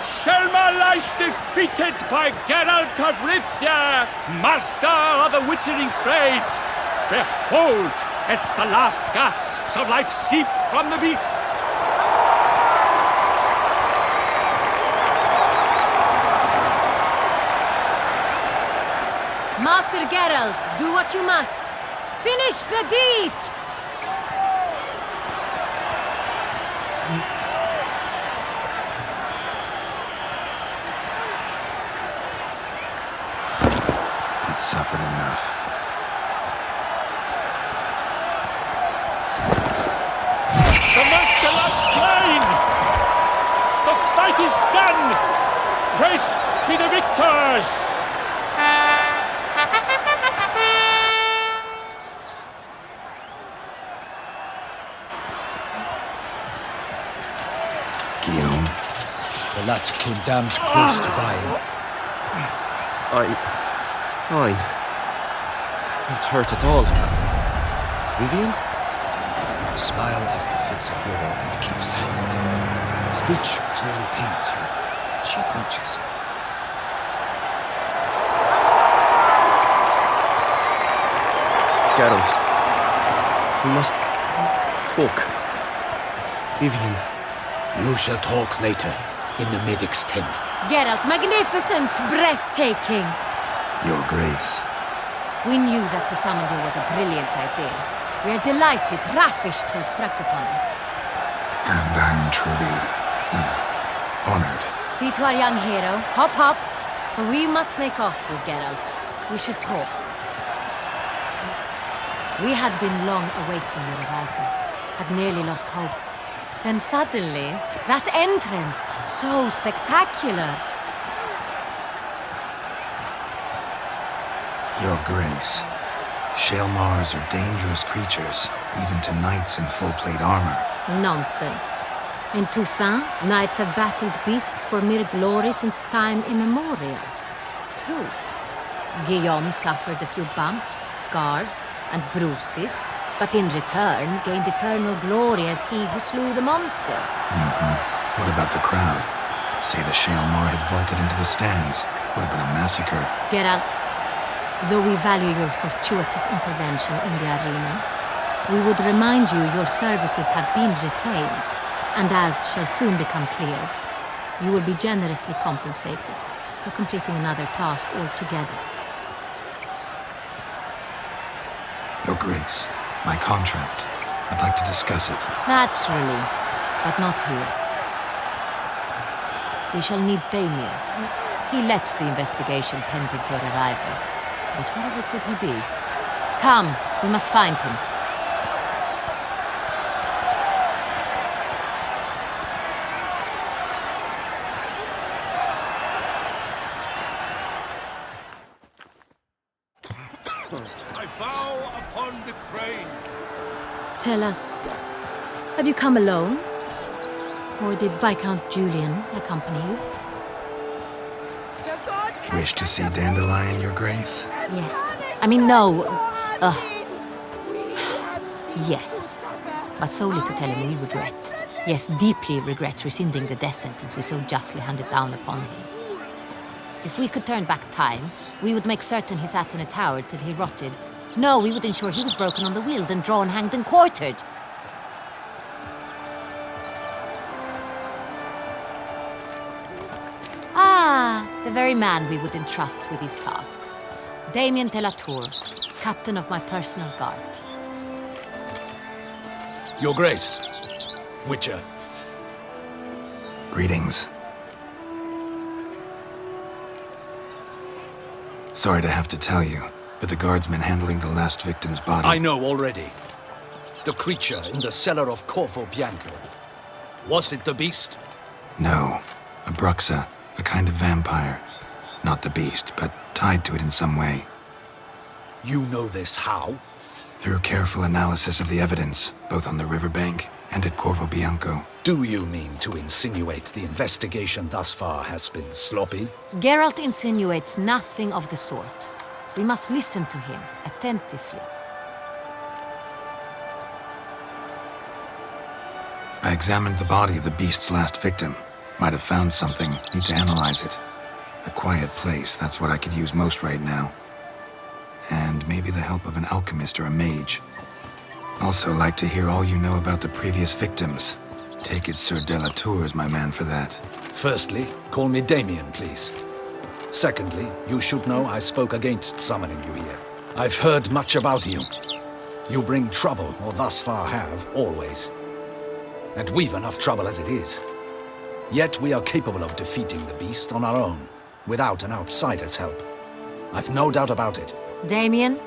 Selma lies defeated by Geralt of Rivia, master of the witchering trade. Behold, as the last gasps of life seep from the beast. Master Geralt, do what you must. Finish the deed! I'd suffered enough. The monster lies slain! The fight is done! Praised be the victors! Guillaume, The lad came damned close to dying. I'm fine. Not hurt at all. Vivian? Smile as befits a hero and keep silent. Speech clearly paints her. She approaches. Geralt. We must talk. Vivian. You shall talk later, in the medic's tent. Geralt, magnificent, breathtaking. Your Grace. We knew that to summon you was a brilliant idea. We are delighted, ravished to have struck upon it. And I'm truly honored. See to our young hero. Hop, hop. For we must make off with Geralt. We should talk. We had been long awaiting your arrival. Had nearly lost hope. Then suddenly, that entrance, so spectacular. Your Grace. Shaelmars are dangerous creatures, even to knights in full-plate armor. Nonsense. In Toussaint, knights have battled beasts for mere glory since time immemorial. True. Guillaume suffered a few bumps, scars, and bruises, but in return gained eternal glory as he who slew the monster. What about the crowd? Say the Shaelmar had vaulted into the stands. Would have been a massacre. Geralt, though we value your fortuitous intervention in the arena, we would remind you your services have been retained, and as shall soon become clear, you will be generously compensated for completing another task altogether. Your Grace, my contract. I'd like to discuss it. Naturally, but not here. We shall need Damien. He led the investigation pending your arrival. But wherever could he be? Come, we must find him. I vow upon the crane. Tell us, have you come alone? Or did Viscount Julian accompany you? Wish to see Dandelion, Your Grace? Yes. I mean, no. Yes. But solely to tell him we regret. Yes, deeply regret rescinding the death sentence we so justly handed down upon him. If we could turn back time, we would make certain he sat in a tower till he rotted. No, we would ensure he was broken on the wheel, then drawn, hanged, and quartered. Ah, the very man we would entrust with these tasks. Damien de la Tour, captain of my personal guard. Your Grace, Witcher. Greetings. Sorry to have to tell you, but the guardsman handling the last victim's body... I know already. The creature in the cellar of Corvo Bianco. Was it the beast? No. A bruxa, a kind of vampire. Not the beast, but tied to it in some way. You know this how? Through careful analysis of the evidence, both on the riverbank and at Corvo Bianco. Do you mean to insinuate the investigation thus far has been sloppy? Geralt insinuates nothing of the sort. We must listen to him attentively. I examined the body of the beast's last victim. Might have found something. Need to analyze it. A quiet place, that's what I could use most right now. And maybe the help of an alchemist or a mage. Also like to hear all you know about the previous victims. Take it Sir Delatour is my man for that. Firstly, call me Damien, please. Secondly, you should know I spoke against summoning you here. I've heard much about you. You bring trouble, or thus far have, always. And we've enough trouble as it is. Yet we are capable of defeating the beast on our own, without an outsider's help. I've no doubt about it. Damien,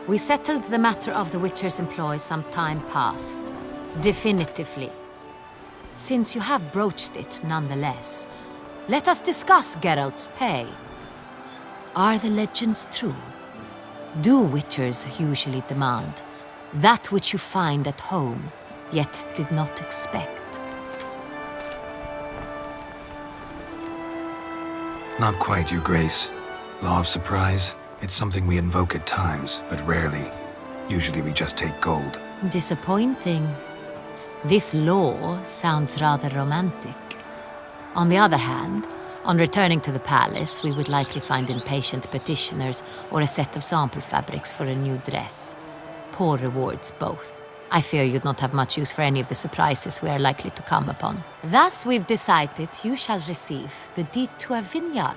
we settled the matter of the Witcher's employ some time past. Definitively. Since you have broached it nonetheless, let us discuss Geralt's pay. Are the legends true? Do Witchers usually demand that which you find at home, yet did not expect? Not quite, Your Grace. Law of surprise, it's something we invoke at times, but rarely. Usually we just take gold. Disappointing. This law sounds rather romantic. On the other hand, on returning to the palace, we would likely find impatient petitioners or a set of sample fabrics for a new dress. Poor rewards, both. I fear you'd not have much use for any of the surprises we are likely to come upon. Thus, we've decided you shall receive the deed to a vineyard,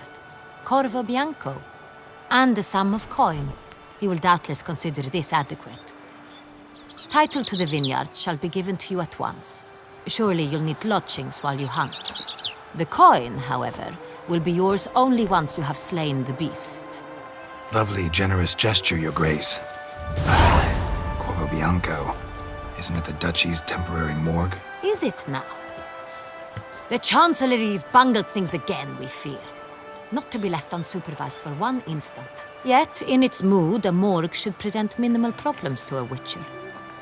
Corvo Bianco, and the sum of coin. You will doubtless consider this adequate. Title to the vineyard shall be given to you at once. Surely you'll need lodgings while you hunt. The coin, however, will be yours only once you have slain the beast. Lovely, generous gesture, Your Grace. Corvo Bianco. Isn't it the Duchy's temporary morgue? Is it now? The Chancellery's bungled things again, we fear. Not to be left unsupervised for one instant. Yet, in its mood, a morgue should present minimal problems to a Witcher.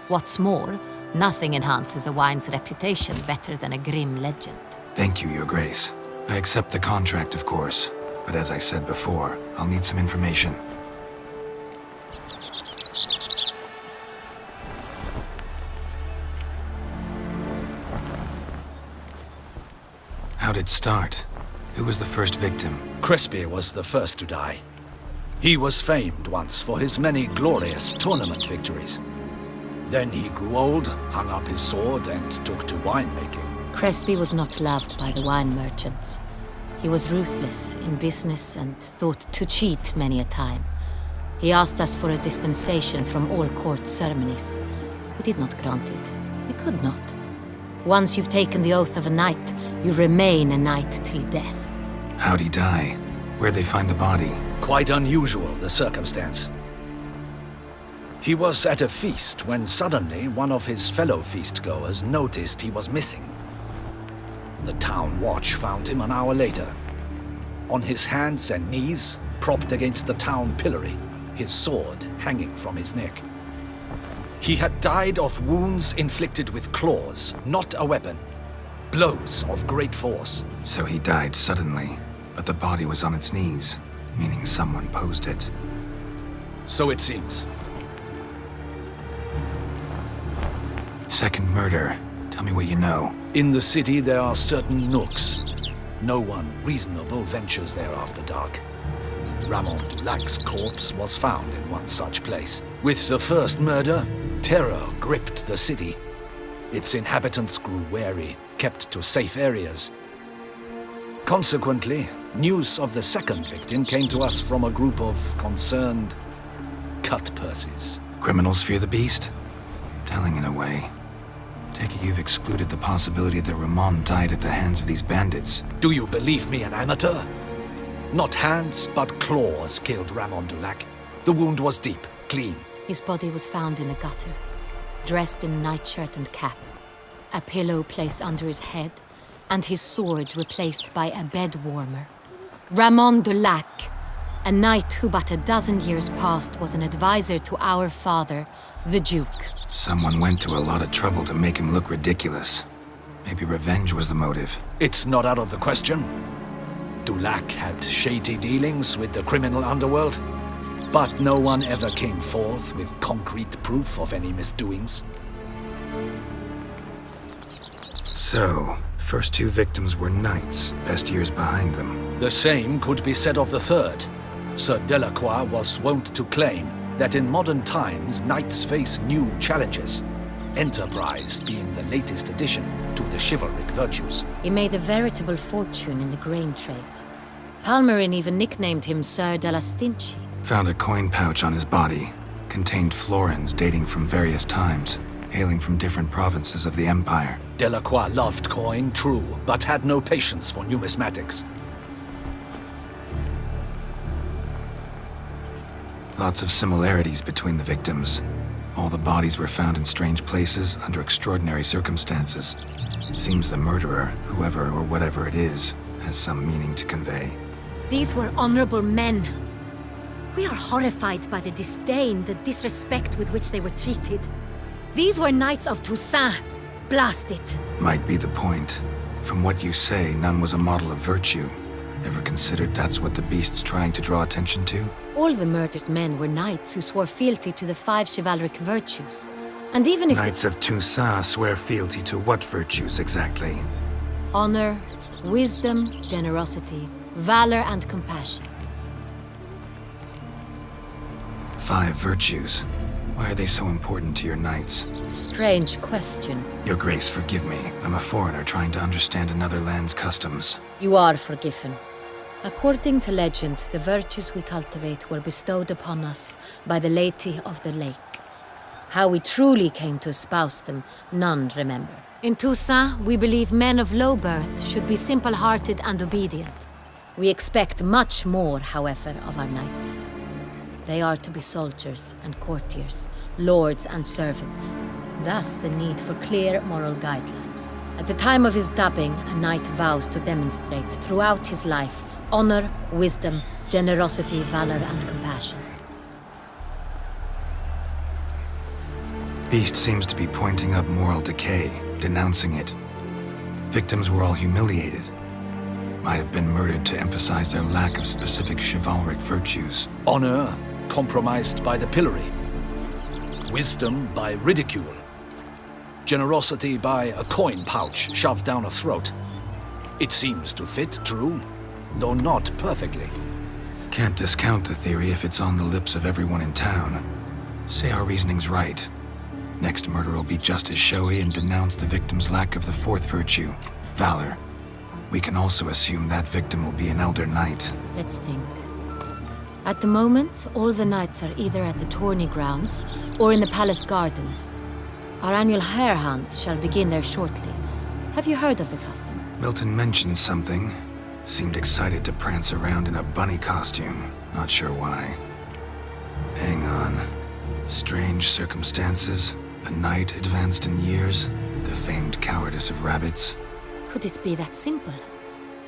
What's more, nothing enhances a wine's reputation better than a grim legend. Thank you, Your Grace. I accept the contract, of course. But as I said before, I'll need some information. How'd it start? Who was the first victim? Crespi was the first to die. He was famed once for his many glorious tournament victories. Then he grew old, hung up his sword, and took to winemaking. Crespi was not loved by the wine merchants. He was ruthless in business and thought to cheat many a time. He asked us for a dispensation from all court ceremonies. We did not grant it. We could not. Once you've taken the oath of a knight, you remain a knight till death. How'd he die? Where'd they find the body? Quite unusual, the circumstance. He was at a feast when suddenly one of his fellow feastgoers noticed he was missing. The town watch found him an hour later. On his hands and knees, propped against the town pillory, his sword hanging from his neck. He had died of wounds inflicted with claws, not a weapon. Blows of great force. So he died suddenly, but the body was on its knees, meaning someone posed it. So it seems. Second murder. Tell me what you know. In the city there are certain nooks. No one reasonable ventures there after dark. Ramon Dulac's corpse was found in one such place. With the first murder, terror gripped the city. Its inhabitants grew wary, kept to safe areas. Consequently, news of the second victim came to us from a group of concerned cut-purses. Criminals fear the beast? Telling in a way. Take it you've excluded the possibility that Ramon died at the hands of these bandits. Do you believe me an amateur? Not hands, but claws killed Ramon Dulac. The wound was deep, clean. His body was found in the gutter, dressed in nightshirt and cap, a pillow placed under his head, and his sword replaced by a bed warmer. Ramon Dulac, a knight who but a dozen years past was an advisor to our father, the Duke. Someone went to a lot of trouble to make him look ridiculous. Maybe revenge was the motive. It's not out of the question. Dulac had shady dealings with the criminal underworld, but no one ever came forth with concrete proof of any misdoings. So, first two victims were knights, best years behind them. The same could be said of the third. Sir Delacroix was wont to claim that in modern times knights face new challenges, enterprise being the latest addition to the chivalric virtues. He made a veritable fortune in the grain trade. Palmerin even nicknamed him Sir de la Stinchi. Found a coin pouch on his body. Contained florins dating from various times, hailing from different provinces of the Empire. Delacroix loved coin, true, but had no patience for numismatics. Lots of similarities between the victims. All the bodies were found in strange places under extraordinary circumstances. Seems the murderer, whoever or whatever it is, has some meaning to convey. These were honorable men. We are horrified by the disdain, the disrespect with which they were treated. These were knights of Toussaint. Blast it. Might be the point. From what you say, none was a model of virtue. Ever considered that's what the beast's trying to draw attention to? All the murdered men were knights who swore fealty to the 5 chivalric virtues. And even if Knights of Toussaint swear fealty to what virtues exactly? honor, wisdom, generosity, valor, and compassion. 5 virtues. Why are they so important to your knights? Strange question. Your Grace, forgive me. I'm a foreigner trying to understand another land's customs. You are forgiven. According to legend, the virtues we cultivate were bestowed upon us by the Lady of the Lake. How we truly came to espouse them, none remember. In Toussaint, we believe men of low birth should be simple-hearted and obedient. We expect much more, however, of our knights. They are to be soldiers and courtiers, lords and servants. Thus the need for clear moral guidelines. At the time of his dubbing, a knight vows to demonstrate throughout his life honor, wisdom, generosity, valor, and compassion. Beast seems to be pointing up moral decay, denouncing it. Victims were all humiliated. Might have been murdered to emphasize their lack of specific chivalric virtues. Honor compromised by the pillory. Wisdom by ridicule. Generosity by a coin pouch shoved down a throat. It seems to fit, true, though not perfectly. Can't discount the theory if it's on the lips of everyone in town. Say our reasoning's right. Next murder will be just as showy and denounce the victim's lack of the 4th virtue, valor. We can also assume that victim will be an elder knight. Let's think. At the moment, all the knights are either at the tourney grounds or in the palace gardens. Our annual hare hunt shall begin there shortly. Have you heard of the custom? Milton mentioned something. Seemed excited to prance around in a bunny costume. Not sure why. Hang on. Strange circumstances. A knight advanced in years. The famed cowardice of rabbits. Could it be that simple?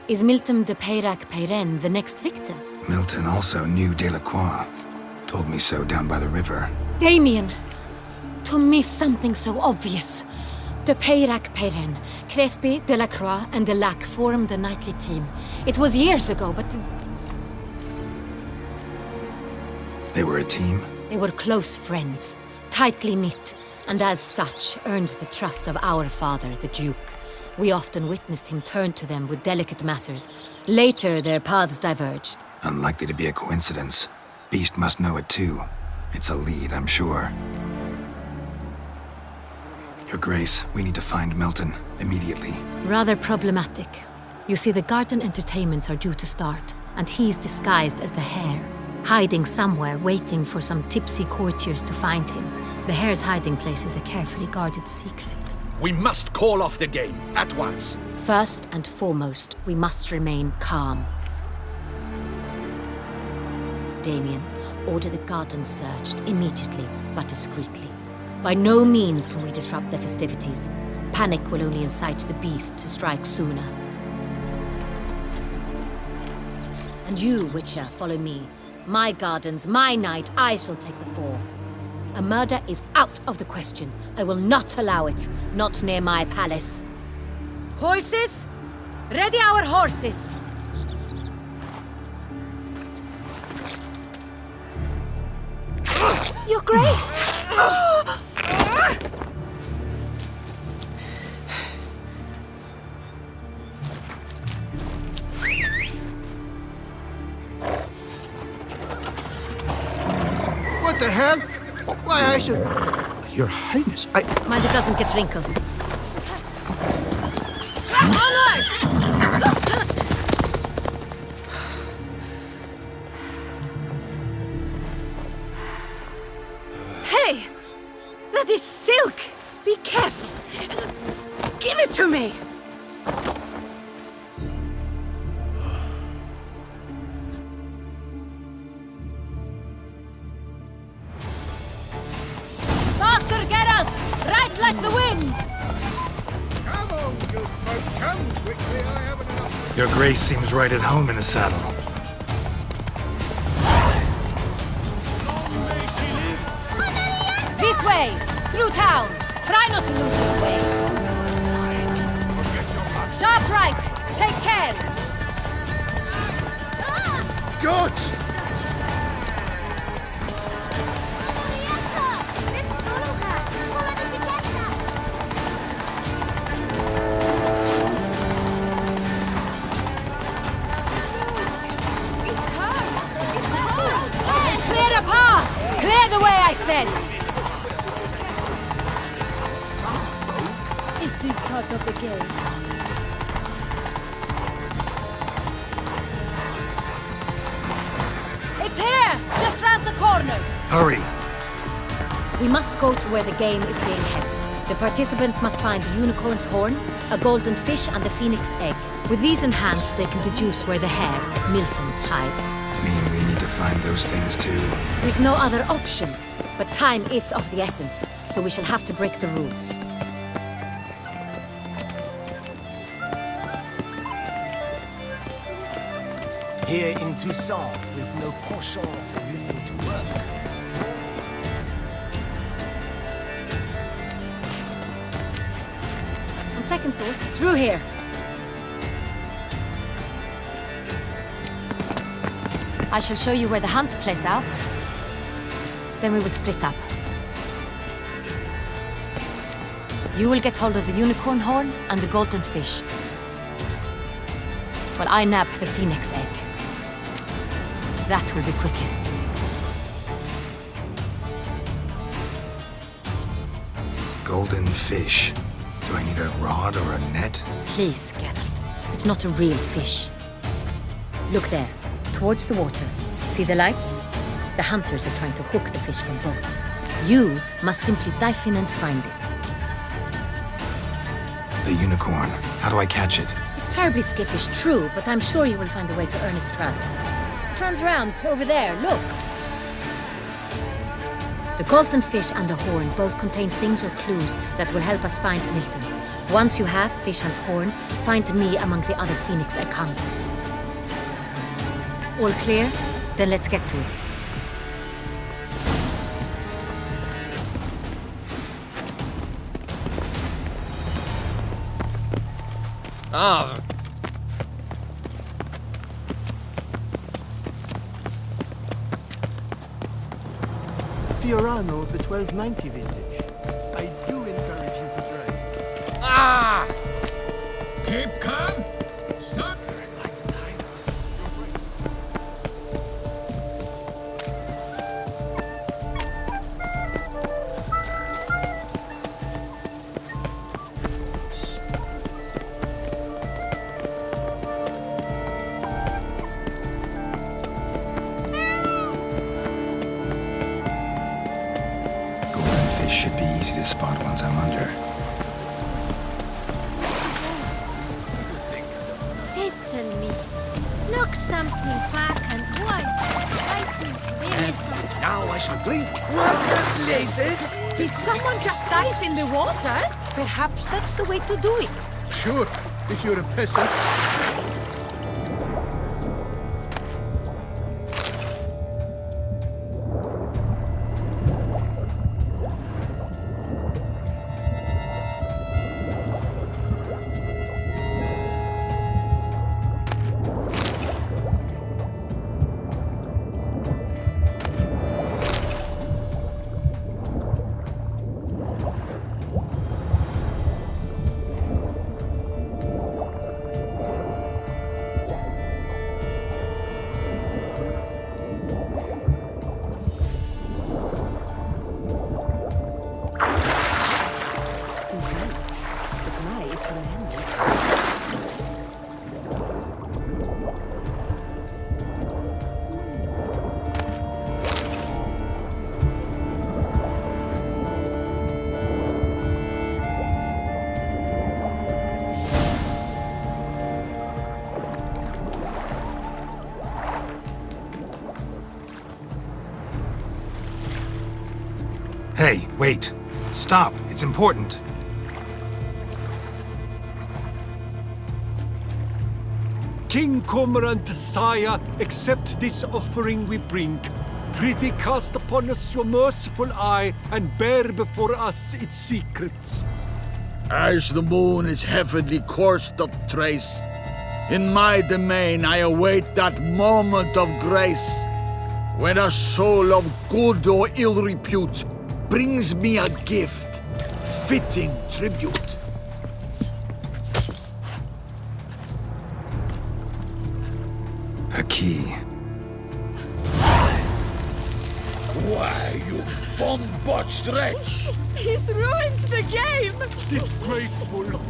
Is Milton de Peyrac-Peyren the next victim? Milton also knew Delacroix. Told me so down by the river. Damien! To miss something so obvious. De Peyrac-Peyren, Crespi, Delacroix, and Delac formed a knightly team. It was years ago, but... They were a team? They were close friends, tightly knit, and as such earned the trust of our father, the Duke. We often witnessed him turn to them with delicate matters. Later, their paths diverged. Unlikely to be a coincidence. Beast must know it too. It's a lead, I'm sure. Your Grace, we need to find Milton, immediately. Rather problematic. You see, the garden entertainments are due to start, and he's disguised as the hare, hiding somewhere, waiting for some tipsy courtiers to find him. The hare's hiding place is a carefully guarded secret. We must call off the game, at once. First and foremost, we must remain calm. Damien, order the garden searched immediately, but discreetly. By no means can we disrupt the festivities. Panic will only incite the beast to strike sooner. And you, Witcher, follow me. My gardens, my night, I shall take the fall. A murder is out of the question. I will not allow it. Not near my palace. Horses? Ready our horses! Your Grace! Your Highness, I... Mind it doesn't get wrinkled. Onward! Hey! That is silk! Be careful! Give it to me! Faster, Geralt! Right like the wind! Come on, you folk, come quickly, I haven't enough... Your grace seems right at home in the saddle. This way! Through town! Try not to lose your way! Sharp right! Take care! Good! Clear a path! Clear the way, I said! Is this part of the game? It's here! Just round the corner! Hurry! We must go to where the game is being held. The participants must find a unicorn's horn, a golden fish, and a phoenix egg. With these in hand, they can deduce where the hair of Milton hides. Mean we need to find those things too? We've no other option. But time is of the essence, so we shall have to break the rules. Here in Toussaint, with no penchant for living to work. On second thought, through here. I shall show you where the hunt plays out. Then we will split up. You will get hold of the unicorn horn and the golden fish, while I nab the phoenix egg. That will be quickest. Golden fish. Do I need a rod or a net? Please, Geralt. It's not a real fish. Look there, towards the water. See the lights? The hunters are trying to hook the fish from boats. You must simply dive in and find it. The unicorn. How do I catch it? It's terribly skittish, true, but I'm sure you will find a way to earn its trust. It turns around, over there, look. The golden fish and the horn both contain things or clues that will help us find Milton. Once you have fish and horn, find me among the other phoenix egg hunters. All clear? Then let's get to it. Fiorano of the 1290 vintage. I do encourage you to try. Keep calm. Stop. Should be easy to spot once I'm under. Tell me. Look something black and white. I think there is some... Now I shall drink. What blazes? Did someone just dive in the water? Perhaps that's the way to do it. Sure, if you're a peasant. recommend. Hey, wait. Stop. It's important. King Cormorant, sire, accept this offering we bring. Prithee cast upon us your merciful eye and bear before us its secrets. As the moon is heavenly coursed of Triss, in my domain I await that moment of grace, when a soul of good or ill repute brings me a gift, fitting tribute. A key. Why, you bomb-botched wretch! He's ruined the game! Disgraceful.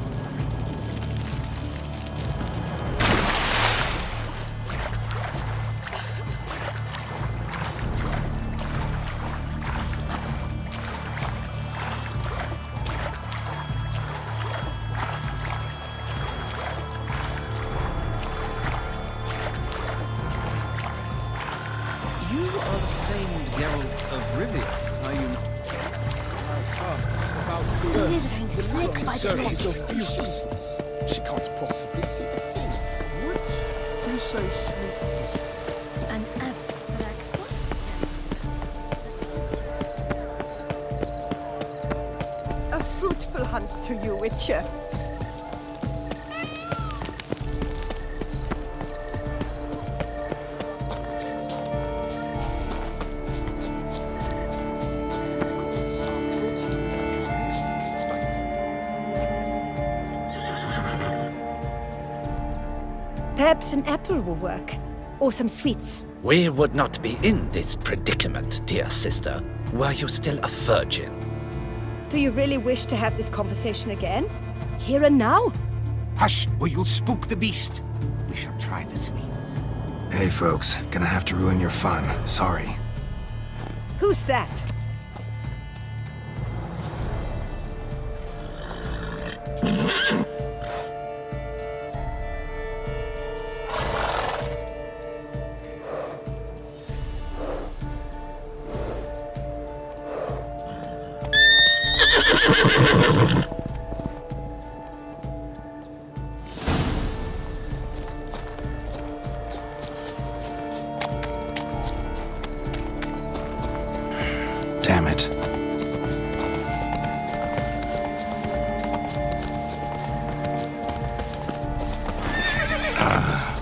You are the famed Geralt of Rivia, are you not? Slithering snakes by the Ciri neck. is useless. She can't possibly see the thing. What precisely is it? An abstract one? A fruitful hunt to you, Witcher. Perhaps an apple will work. Or some sweets. We would not be in this predicament, dear sister, were you still a virgin. Do you really wish to have this conversation again? Here and now? Hush, or you'll spook the beast. We shall try the sweets. Hey, folks. Gonna have to ruin your fun. Sorry. Who's that? Damn it.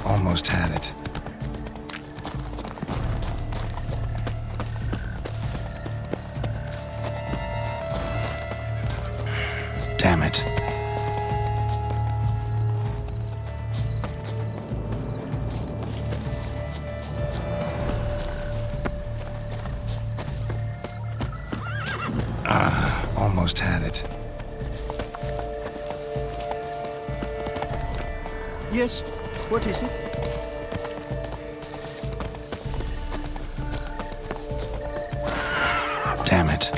Almost had it. Damn it. Almost had it. Yes, what is it? Damn it.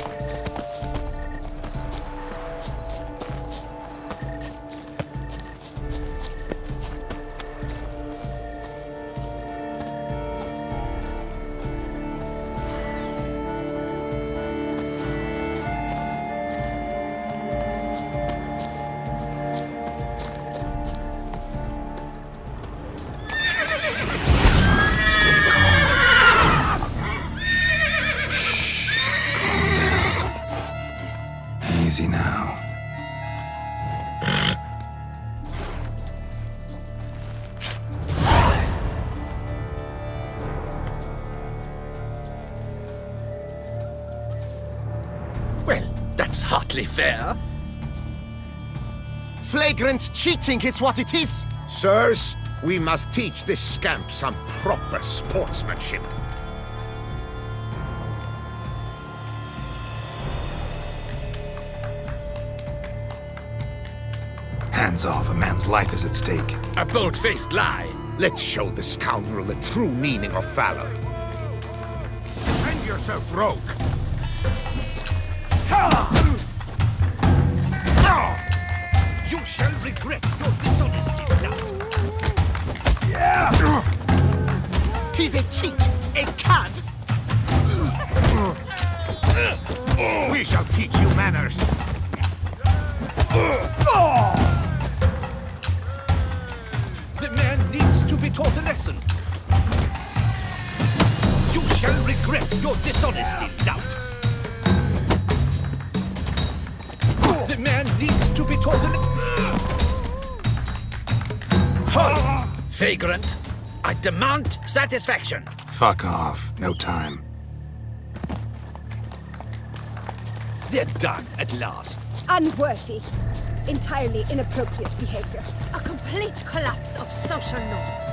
Easy now. Well, that's hardly fair. Flagrant cheating is what it is! Sirs, we must teach this scamp some proper sportsmanship. Hands off, a man's life is at stake. A bold-faced lie. Let's show the scoundrel the true meaning of valor. Defend yourself, rogue. You shall regret your dishonesty, lad. He's a cheat, a cad. We shall teach you manners. The man needs to be taught a lesson. You shall regret your dishonesty, doubt. The man needs to be taught a Halt! Vagrant, I demand satisfaction. Fuck off. No time. They're done at last. Unworthy. Entirely inappropriate behavior. A complete collapse of social norms.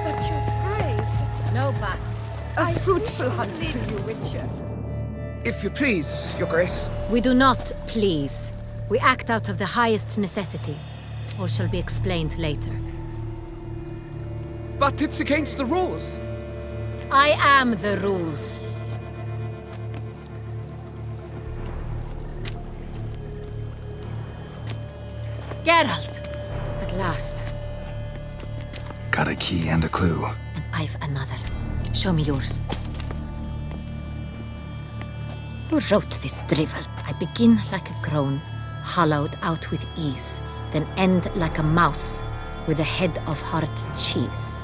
But your grace... No buts. A fruitful hunt to you, Witcher. If you please, Your Grace. We do not please. We act out of the highest necessity. All shall be explained later. But it's against the rules. I am the rules. Geralt! At last. Got a key and a clue. And I've another. Show me yours. Who wrote this drivel? I begin like a groan, hollowed out with ease, then end like a mouse with a head of hard cheese.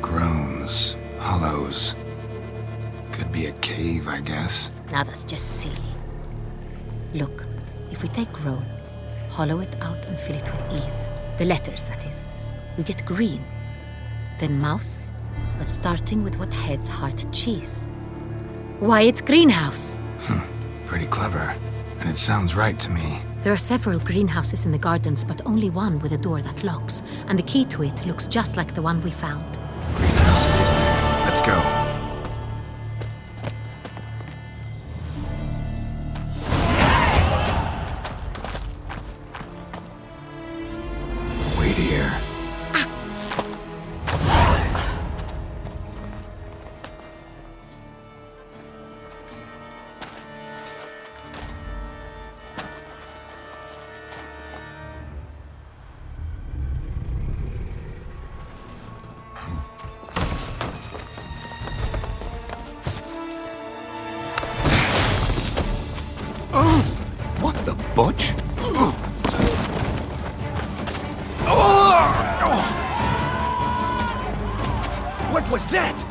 Groans, hollows. Could be a cave, I guess. Now that's just silly. Look, if we take groan, hollow it out and fill it with ease, the letters, that is, we get green. Then mouse, but starting with what heads heart cheese. Why, it's greenhouse! Pretty clever. And it sounds right to me. There are several greenhouses in the gardens, but only one with a door that locks, and the key to it looks just like the one we found. Greenhouse it is then. Let's go. Wait here. What the butch? What was that?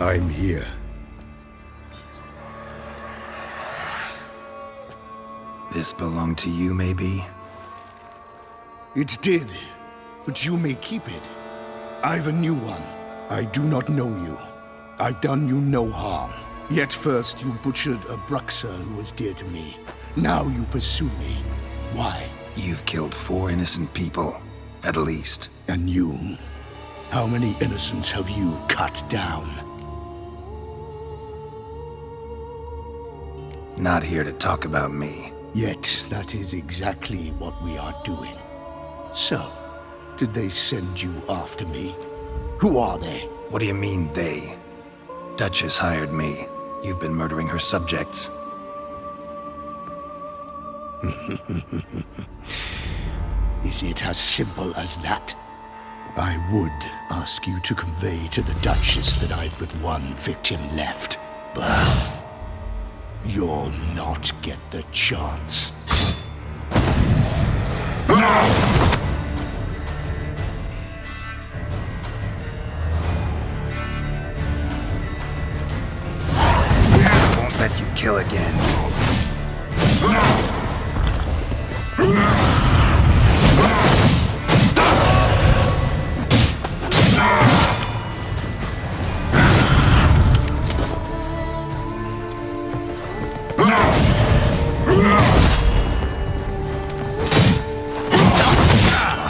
I'm here. This belonged to you, maybe? It did, but you may keep it. I've a new one. I do not know you. I've done you no harm. Yet first you butchered a Bruxer who was dear to me. Now you pursue me. Why? You've killed 4 innocent people, at least. And you? How many innocents have you cut down? Not here to talk about me. Yet that is exactly what we are doing. So, did they send you after me? Who are they? What do you mean, they? Duchess hired me. You've been murdering her subjects. Is it as simple as that? I would ask you to convey to the Duchess that I've but one victim left, but you'll not get the chance. Won't let you kill again.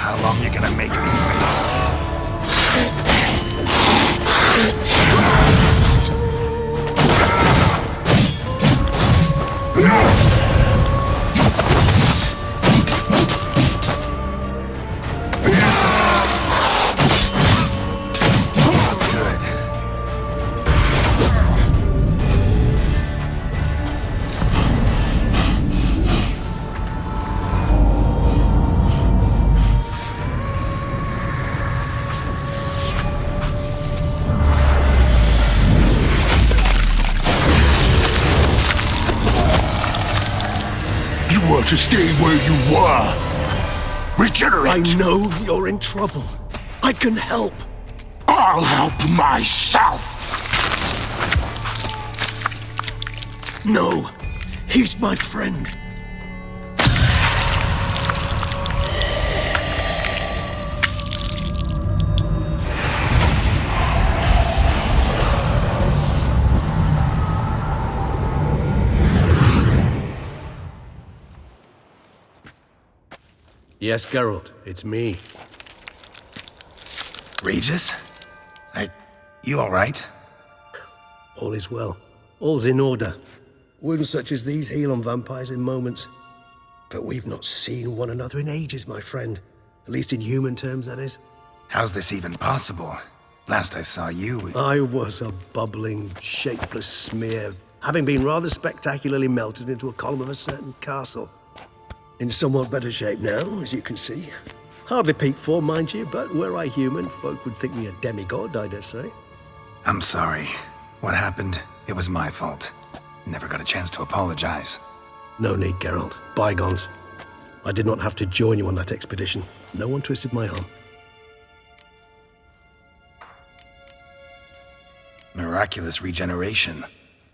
How long you gonna make me wait? To stay where you were. Regenerate! I know you're in trouble. I can help. I'll help myself! No, he's my friend. Yes, Geralt, it's me. Regis? You alright? All is well. All's in order. Wounds such as these heal on vampires in moments. But we've not seen one another in ages, my friend. At least in human terms, that is. How's this even possible? Last I saw you... I was a bubbling, shapeless smear, having been rather spectacularly melted into a column of a certain castle. In somewhat better shape now, as you can see. Hardly peak form, mind you, but were I human, folk would think me a demigod, I dare say. I'm sorry. What happened, it was my fault. Never got a chance to apologize. No need, Geralt. Bygones. I did not have to join you on that expedition. No one twisted my arm. Miraculous regeneration.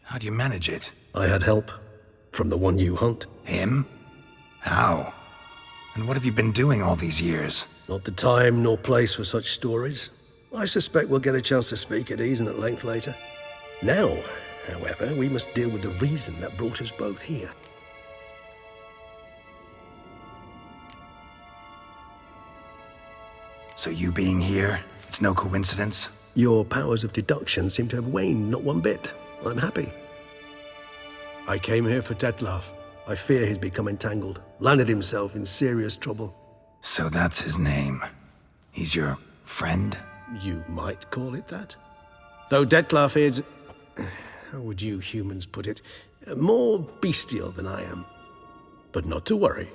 How'd you manage it? I had help. From the one you hunt. Him? How? And what have you been doing all these years? Not the time nor place for such stories. I suspect we'll get a chance to speak at ease and at length later. Now, however, we must deal with the reason that brought us both here. So you being here, it's no coincidence? Your powers of deduction seem to have waned not one bit. I'm happy. I came here for Detlaf. I fear he's become entangled, landed himself in serious trouble. So that's his name. He's your friend? You might call it that. Though Detlaf is, how would you humans put it, more bestial than I am. But not to worry,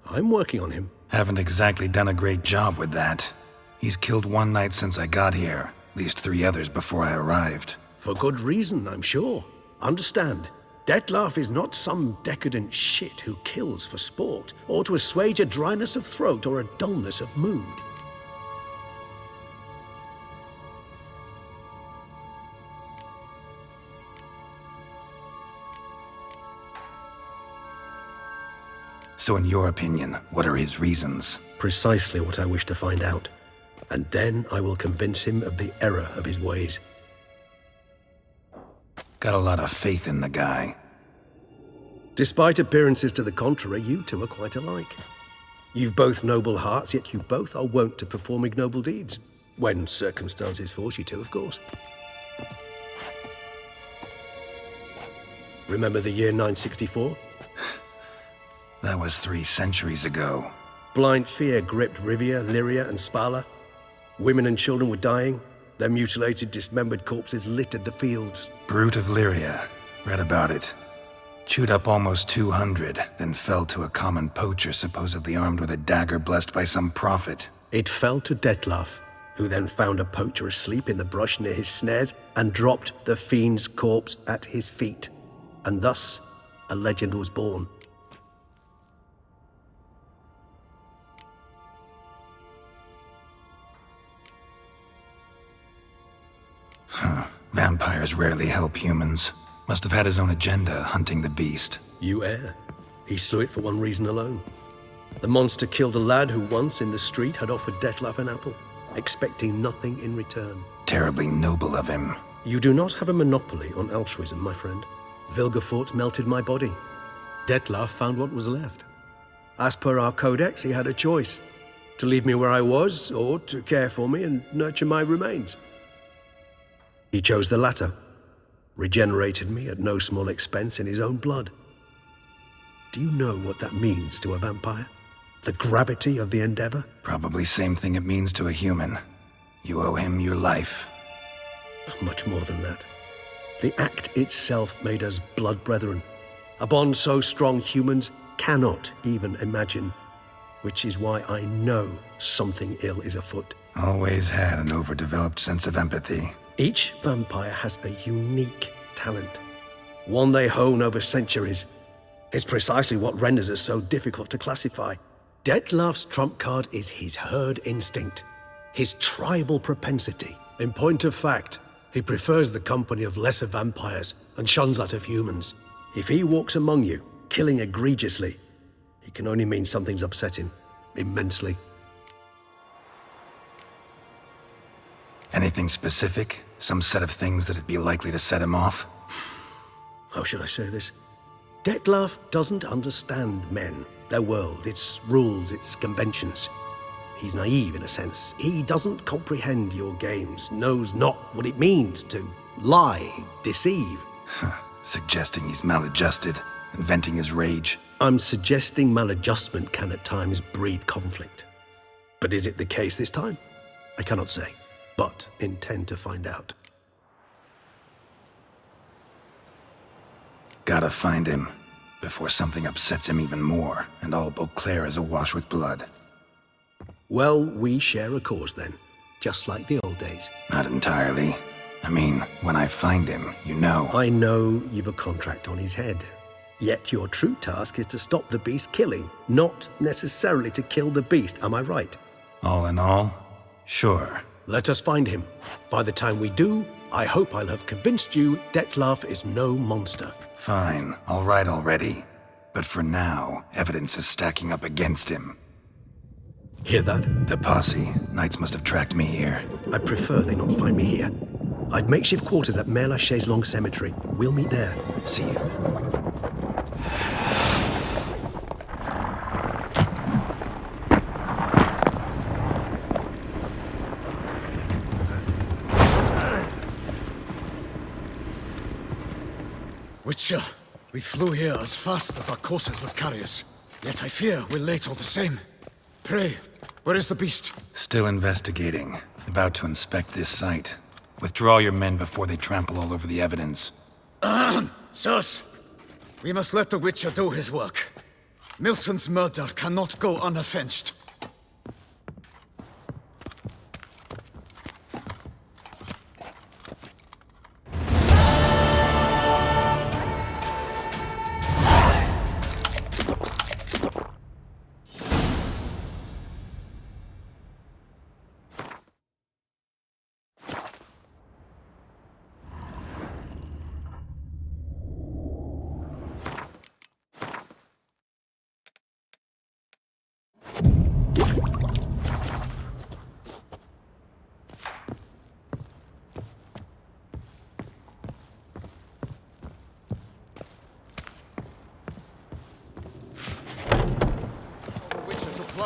I'm working on him. Haven't exactly done a great job with that. He's killed one knight since I got here, at least 3 others before I arrived. For good reason, I'm sure. Understand, Detlaf is not some decadent shit who kills for sport, or to assuage a dryness of throat or a dullness of mood. So in your opinion, what are his reasons? Precisely what I wish to find out. And then I will convince him of the error of his ways. Got a lot of faith in the guy. Despite appearances to the contrary, you two are quite alike. You've both noble hearts, yet you both are wont to perform ignoble deeds. When circumstances force you to, of course. Remember the year 964? That was 3 centuries ago. Blind fear gripped Rivia, Lyria, and Spala. Women and children were dying. Their mutilated, dismembered corpses littered the fields. Brute of Lyria. Read about it. Chewed up almost 200, then fell to a common poacher supposedly armed with a dagger blessed by some prophet. It fell to Detlaf. who then found a poacher asleep in the brush near his snares and dropped the fiend's corpse at his feet. And thus, a legend was born. Vampires rarely help humans. Must have had his own agenda hunting the beast. You err. He slew it for one reason alone. The monster killed a lad who once in the street had offered Dettlaff an apple, expecting nothing in return. Terribly noble of him. You do not have a monopoly on altruism, my friend. Vilgefortz melted my body. Dettlaff found what was left. As per our codex, he had a choice: to leave me where I was, or to care for me and nurture my remains. He chose the latter, regenerated me at no small expense in his own blood. Do you know what that means to a vampire? The gravity of the endeavor? Probably same thing it means to a human. You owe him your life. Much more than that. The act itself made us blood brethren. A bond so strong humans cannot even imagine. Which is why I know something ill is afoot. Always had an overdeveloped sense of empathy. Each vampire has a unique talent. One they hone over centuries. It's precisely what renders us so difficult to classify. Dettlaff's trump card is his herd instinct, his tribal propensity. In point of fact, he prefers the company of lesser vampires and shuns that of humans. If he walks among you, killing egregiously, it can only mean something's upset him, immensely. Anything specific? Some set of things that'd be likely to set him off? How should I say this? Dettlaff doesn't understand men, their world, its rules, its conventions. He's naive in a sense. He doesn't comprehend your games, knows not what it means to lie, deceive. Suggesting he's maladjusted and venting his rage. I'm suggesting maladjustment can at times breed conflict. But is it the case this time? I cannot say, but intend to find out. Gotta find him before something upsets him even more and all Beauclair is awash with blood. Well, we share a cause then, just like the old days. Not entirely. I mean, when I find him, you know. I know you've a contract on his head. Yet your true task is to stop the beast killing, not necessarily to kill the beast, am I right? All in all, sure. Let us find him. By the time we do, I hope I'll have convinced you Dettlaff is no monster. Fine, all right already. But for now, evidence is stacking up against him. Hear that? The posse. Knights must have tracked me here. I prefer they not find me here. I've makeshift quarters at Mère Lachaise Long Cemetery. We'll meet there. See you. Witcher, we flew here as fast as our courses would carry us. Yet I fear we're late all the same. Pray, where is the beast? Still investigating. About to inspect this site. Withdraw your men before they trample all over the evidence. Sirs, we must let the Witcher do his work. Milton's murder cannot go unavenged.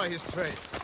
His trade.